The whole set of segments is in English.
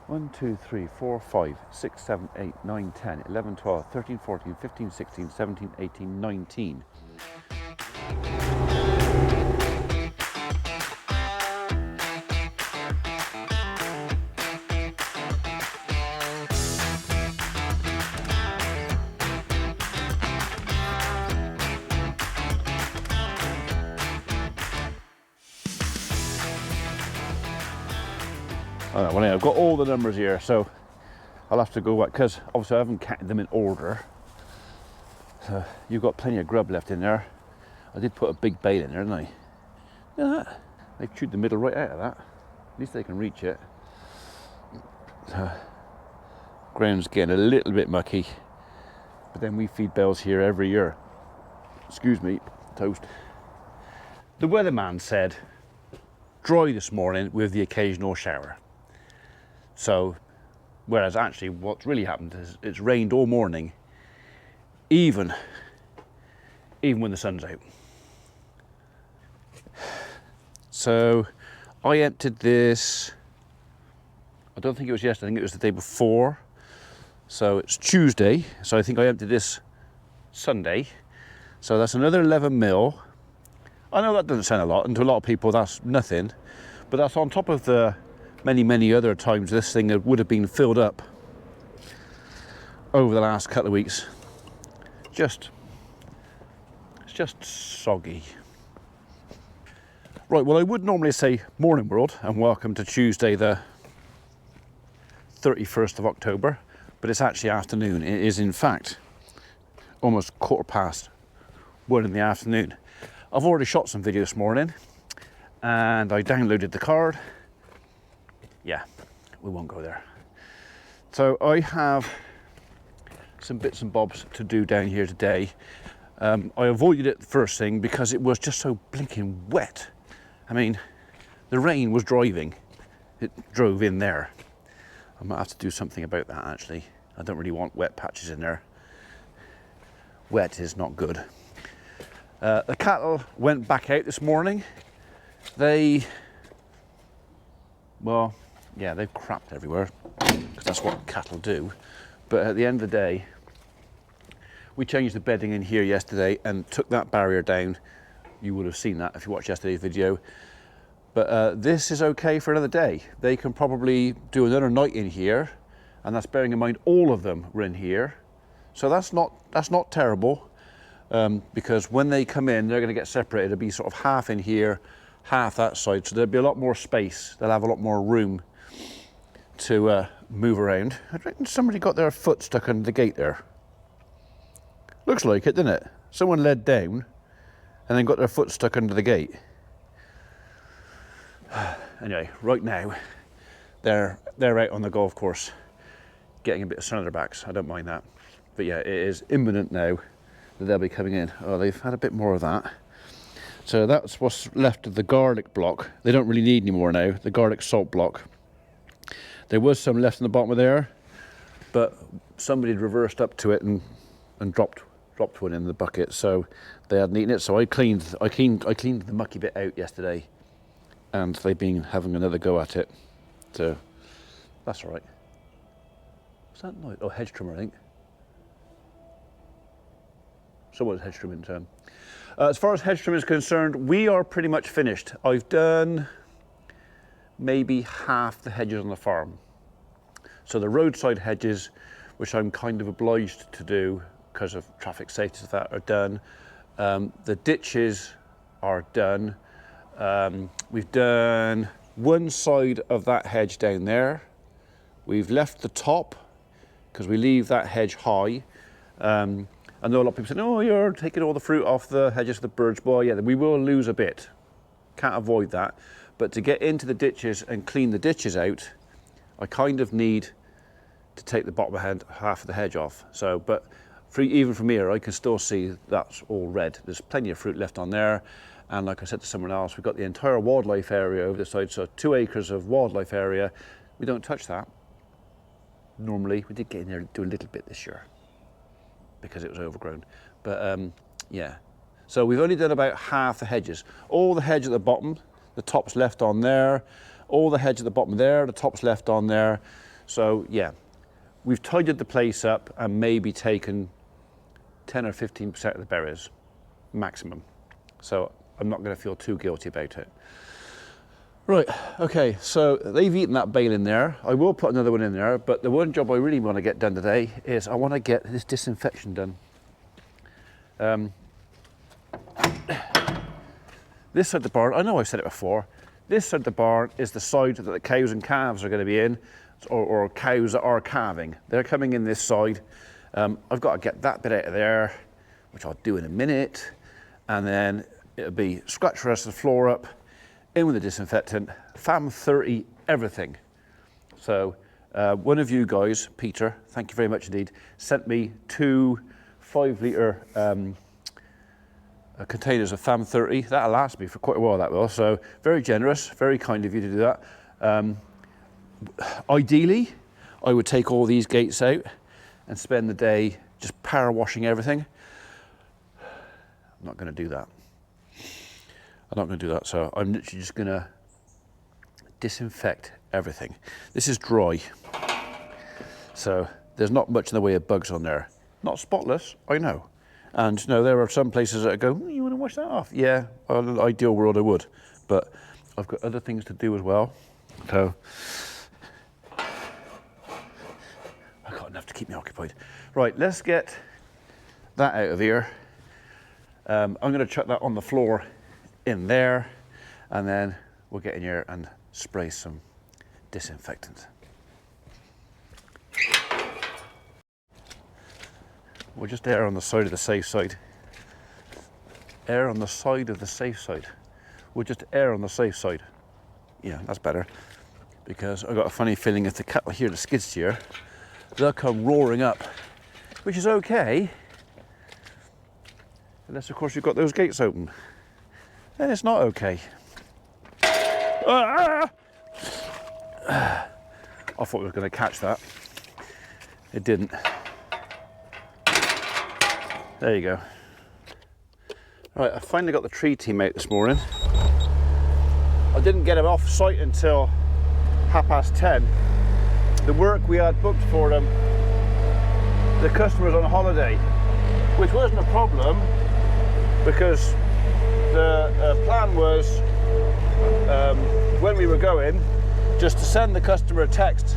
1, 2, 3, 4, 5, 6, 7, 8, 9, 10, 11, 12, 13, 14, 15, 16, 17, 18, 19. All right, well, anyway, I've got all the numbers here, so I'll have to go back because obviously I haven't counted them in order. So you've got plenty of grub left in there. I did put a big bale in there, didn't I? Look at that. They've chewed the middle right out of that. At least they can reach it. So, ground's getting a little bit mucky, but then we feed bales here every year. Excuse me, toast. The weatherman said dry this morning with the occasional shower. So, whereas actually what's really happened is it's rained all morning, even when the sun's out. So I emptied this, I don't think it was yesterday, I think it was the day before. So it's Tuesday, so I think I emptied this Sunday. So that's another 11 mil. I know that doesn't sound a lot, and to a lot of people that's nothing, but that's on top of the many other times this thing would have been filled up over the last couple of weeks. It's just soggy. Right, well, I would normally say morning world and welcome to Tuesday the 31st of October, but it's actually afternoon. It is in fact almost 1:15 in the afternoon. I've already shot some video this morning and I downloaded the card. Yeah, we won't go there. So I have some bits and bobs to do down here today. I avoided it first thing because it was just so blinking wet. I mean, the rain was driving. It drove in there. I might have to do something about that actually. I don't really want wet patches in there. Wet is not good. The cattle went back out this morning. They've crapped everywhere because that's what cattle do. But at the end of the day, we changed the bedding in here yesterday and took that barrier down. You would have seen that if you watched yesterday's video. But this is okay for another day. They can probably do another night in here, and that's bearing in mind all of them were in here. So that's not terrible, because when they come in, they're going to get separated. It'll be sort of half in here, half that side. So there'll be a lot more space. They'll have a lot more room to move around. I reckon somebody got their foot stuck under the gate there. Looks like it, doesn't it? Someone led down and then got their foot stuck under the gate. Anyway, right now they're out on the golf course getting a bit of sun on their backs. I don't mind that. But yeah, it is imminent now that they'll be coming in. Oh, they've had a bit more of that. So that's what's left of the garlic block. They don't really need any more now, the garlic salt block. There was some left in the bottom of there, but somebody had reversed up to it and dropped one in the bucket, so they hadn't eaten it. So I cleaned the mucky bit out yesterday, and they've been having another go at it. So that's all right. What's that noise? Oh, hedge trimmer, I think. Someone's hedge trimming turn. As far as hedge trim is concerned, we are pretty much finished. I've done maybe half the hedges on the farm. So the roadside hedges, which I'm kind of obliged to do because of traffic safety, that are done. The ditches are done. We've done one side of that hedge down there. We've left the top because we leave that hedge high. I know a lot of people say, oh, you're taking all the fruit off the hedges for the birds. Well, yeah, we will lose a bit. Can't avoid that. But to get into the ditches and clean the ditches out, I kind of need to take the bottom half of the hedge off. So, but even from here, I can still see that's all red. There's plenty of fruit left on there. And like I said to someone else, we've got the entire wildlife area over this side. So 2 acres of wildlife area. We don't touch that. Normally, we did get in there and do a little bit this year because it was overgrown. But yeah, so we've only done about half the hedges. All the hedge at the bottom, the top's left on there. All the hedge at the bottom there, the top's left on there. So yeah, we've tidied the place up and maybe taken 10 or 15% of the berries, maximum. So I'm not going to feel too guilty about it. Right, okay, so they've eaten that bale in there. I will put another one in there, but the one job I really want to get done today is I want to get this disinfection done. This side of the barn, I know I've said it before, this side of the barn is the side that the cows and calves are going to be in, or cows that are calving. They're coming in this side. I've got to get that bit out of there, which I'll do in a minute, and then it'll be scratch the rest of the floor up, in with the disinfectant, FAM 30, everything. So one of you guys, Peter, thank you very much indeed, sent me 2 5-litre containers of FAM 30. That'll last me for quite a while, that will. So very generous, very kind of you to do that. Ideally, I would take all these gates out and spend the day just power washing everything. I'm not going to do that. I'm not going to do that, so I'm literally just going to disinfect everything. This is dry, so there's not much in the way of bugs on there. Not spotless, I know. And you know, there are some places that go, you want to wash that off? Yeah, well, in an ideal world I would, but I've got other things to do as well. So I've got enough to keep me occupied. Right, let's get that out of here. I'm going to chuck that on the floor in there, and then we'll get in here and spray some disinfectant. We'll just err on the side of the safe side. Err on the side of the safe side. We'll just err on the safe side. Yeah, that's better. Because I've got a funny feeling if the cattle hear the skid steer, they'll come roaring up, which is okay. Unless, of course, you've got those gates open. Then it's not okay. I thought we were going to catch that. It didn't. There you go. Right, I finally got the tree team out this morning. I didn't get them off site until 10:30. The work we had booked for them, the customer's on holiday, which wasn't a problem because the plan was when we were going just to send the customer a text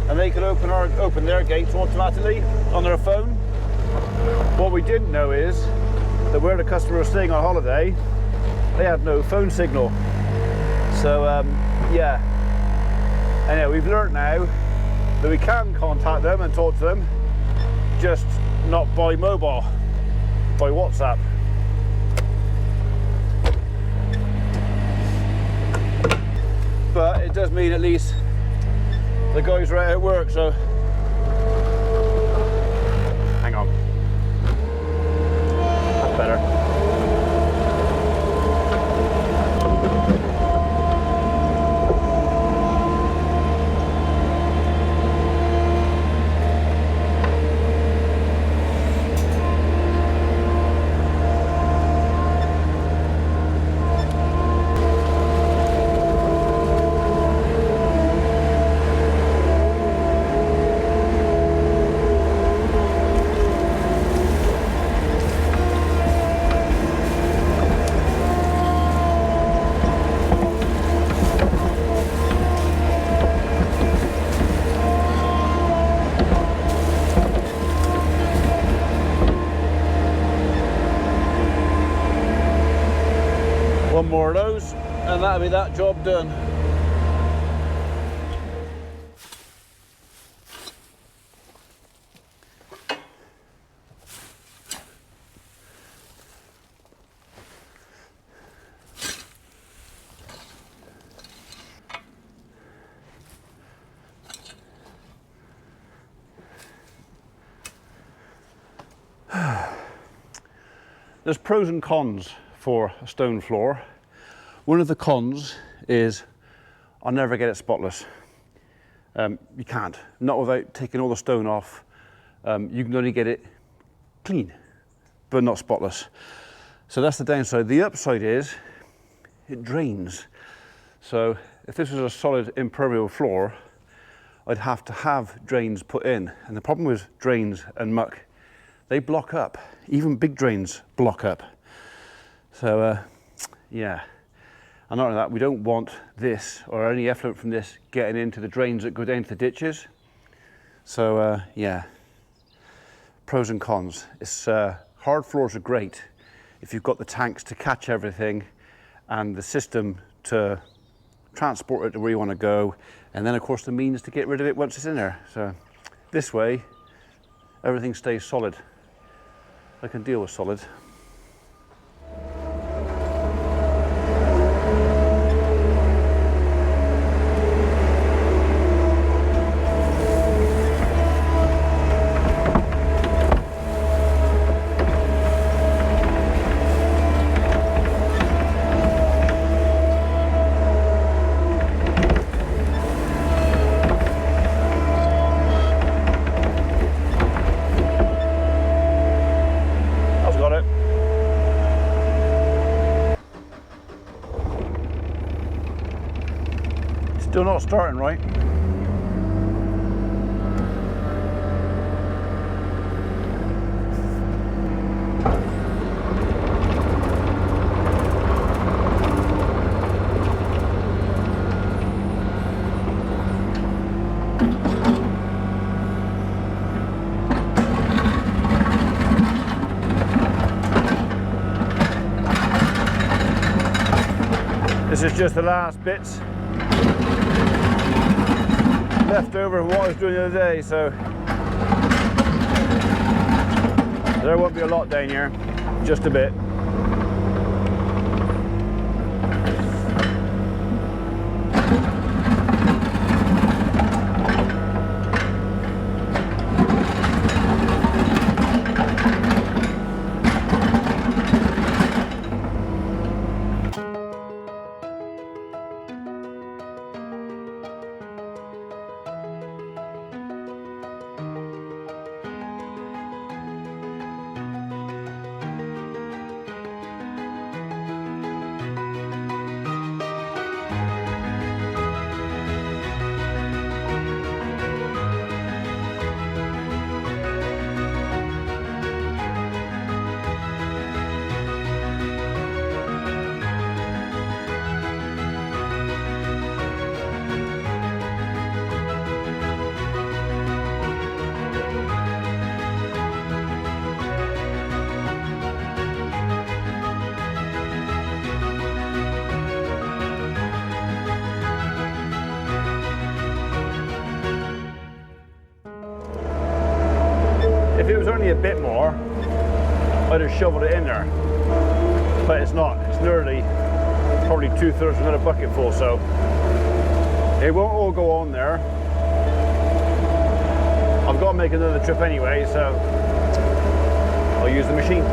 and they could open their gates automatically on their phone. What we didn't know is that where the customer was staying on holiday, they had no phone signal. So yeah, anyway, we've learnt now that we can contact them and talk to them, just not by mobile, by WhatsApp. But it does mean at least the guys are out at work, so hang on. That's better. One more of those and that'll be that job done. There's pros and cons for a stone floor. One of the cons is I'll never get it spotless. You can't, not without taking all the stone off. You can only get it clean, but not spotless. So that's the downside. The upside is it drains. So if this was a solid impermeable floor, I'd have to have drains put in. And the problem with drains and muck, they block up. Even big drains block up. So yeah, and not only that, we don't want this or any effluent from this getting into the drains that go down to the ditches. So yeah, pros and cons. It's hard floors are great if you've got the tanks to catch everything and the system to transport it to where you want to go, and then of course the means to get rid of it once it's in there. So this way everything stays solid. I can deal with solid. Still not starting right. This is just the last bits left over from what I was doing the other day, so there won't be a lot down here, just a bit. If it was only a bit more, I'd have shoveled it in there, but it's not. It's nearly probably 2/3 of another bucket full, so it won't all go on there. I've got to make another trip anyway, so I'll use the machine.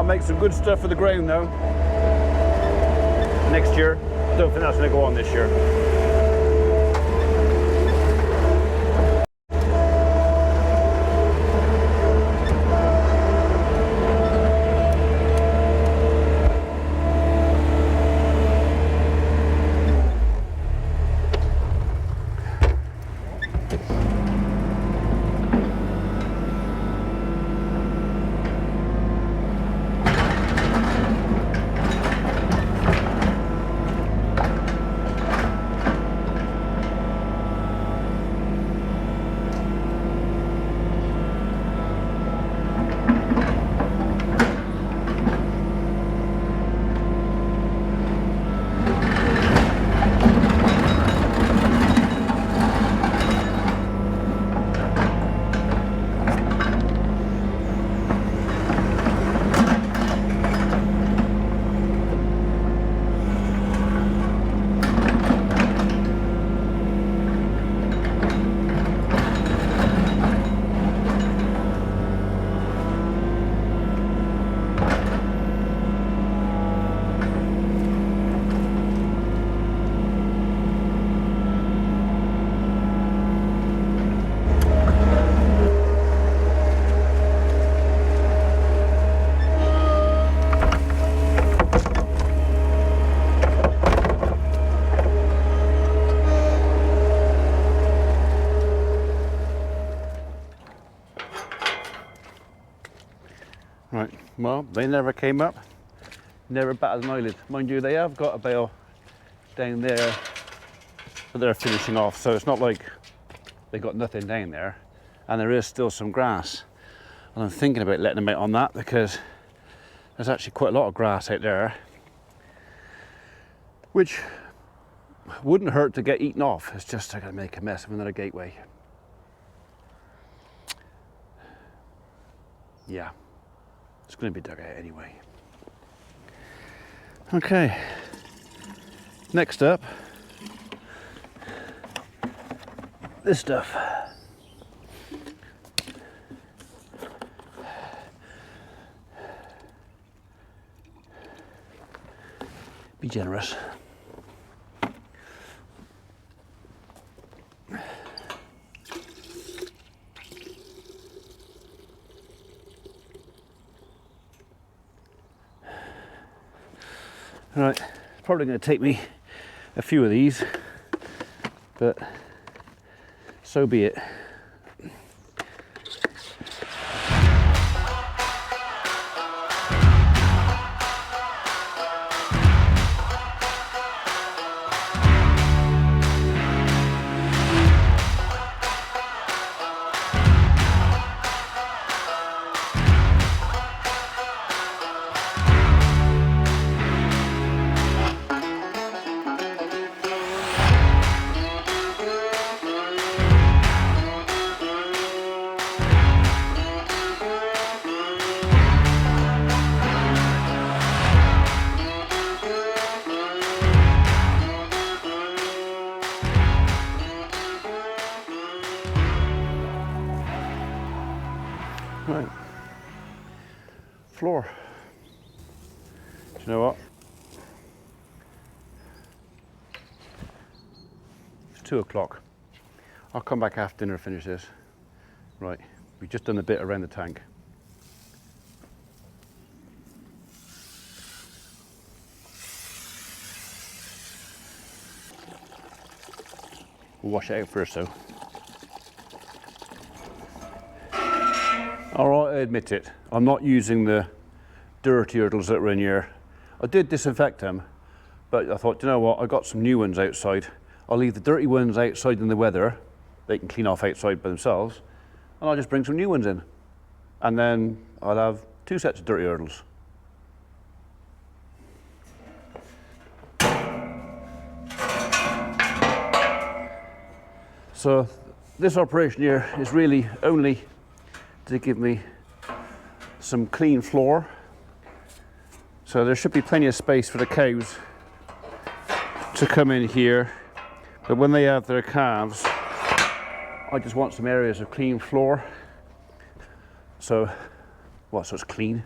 Make some good stuff for the ground though. Next year. I don't think that's going to go on this year. Right, well, they never came up, never batted an eyelid. Mind you, they have got a bale down there that they're finishing off, so it's not like they got nothing down there, and there is still some grass. And I'm thinking about letting them out on that because there's actually quite a lot of grass out there, which wouldn't hurt to get eaten off. It's just I gotta make a mess of another gateway. Yeah, it's gonna be dug out anyway. Okay, next up, this stuff. Be generous. Right, it's probably going to take me a few of these, but so be it. Right, floor. Do you know what? It's 2 o'clock. I'll come back after dinner and finish this. Right, we've just done a bit around the tank. We'll wash it out first though. Alright, I admit it, I'm not using the dirty hurdles that were in here. I did disinfect them, but I thought, you know what, I got some new ones outside. I'll leave the dirty ones outside in the weather. They can clean off outside by themselves, and I'll just bring some new ones in. And then I'll have 2 sets of dirty hurdles. So this operation here is really only to give me some clean floor. So there should be plenty of space for the cows to come in here. But when they have their calves, I just want some areas of clean floor. So it's clean.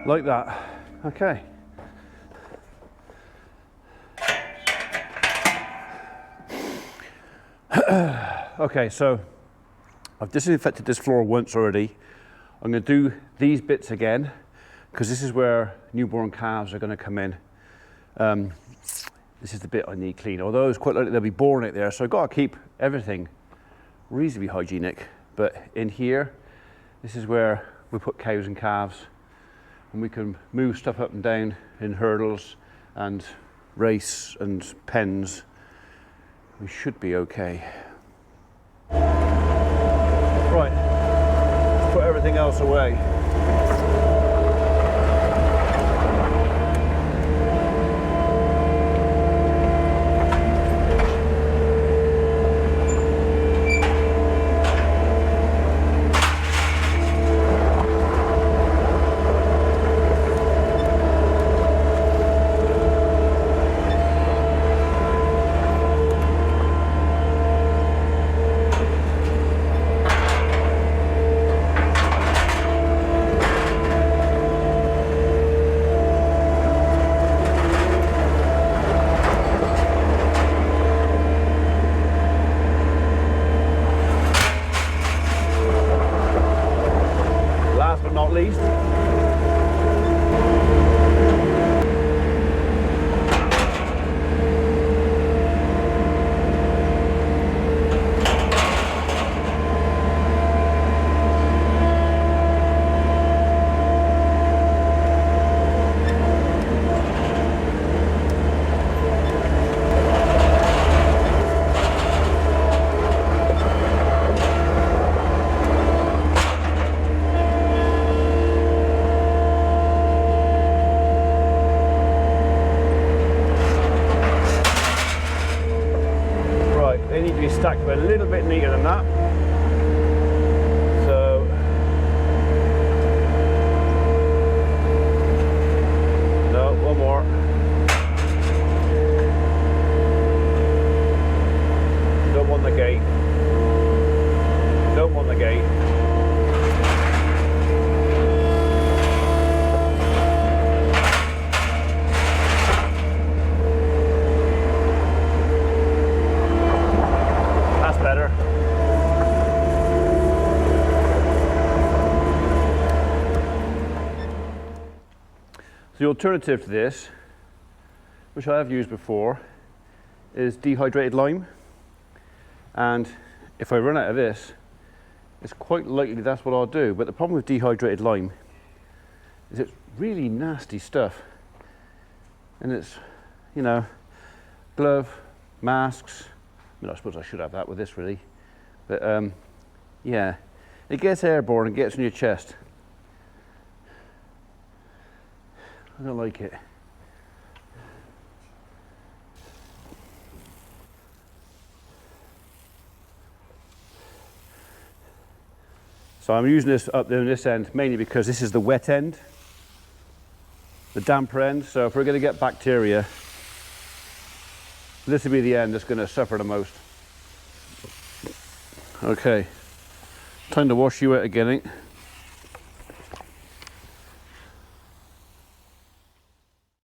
Like that. Okay. Okay, so I've disinfected this floor once already. I'm going to do these bits again because this is where newborn calves are going to come in. This is the bit I need clean, although it's quite likely they'll be born out there, so I've got to keep everything reasonably hygienic. But in here, this is where we put cows and calves, and we can move stuff up and down in hurdles and race and pens. We should be okay. Right, let's put everything else away. We're a little bit neater than that. So no, one more. Don't want the gate. Don't want the gate. That's better. The alternative to this, which I have used before, is dehydrated lime. And if I run out of this, it's quite likely that's what I'll do. But the problem with dehydrated lime is it's really nasty stuff. And it's, you know, glove, masks. I mean, I suppose I should have that with this really. But yeah, it gets airborne and gets in your chest. I don't like it. So I'm using this up there on this end mainly because this is the wet end, the damper end. So if we're going to get bacteria, this will be the end that's going to suffer the most. Okay, time to wash you out again, eh?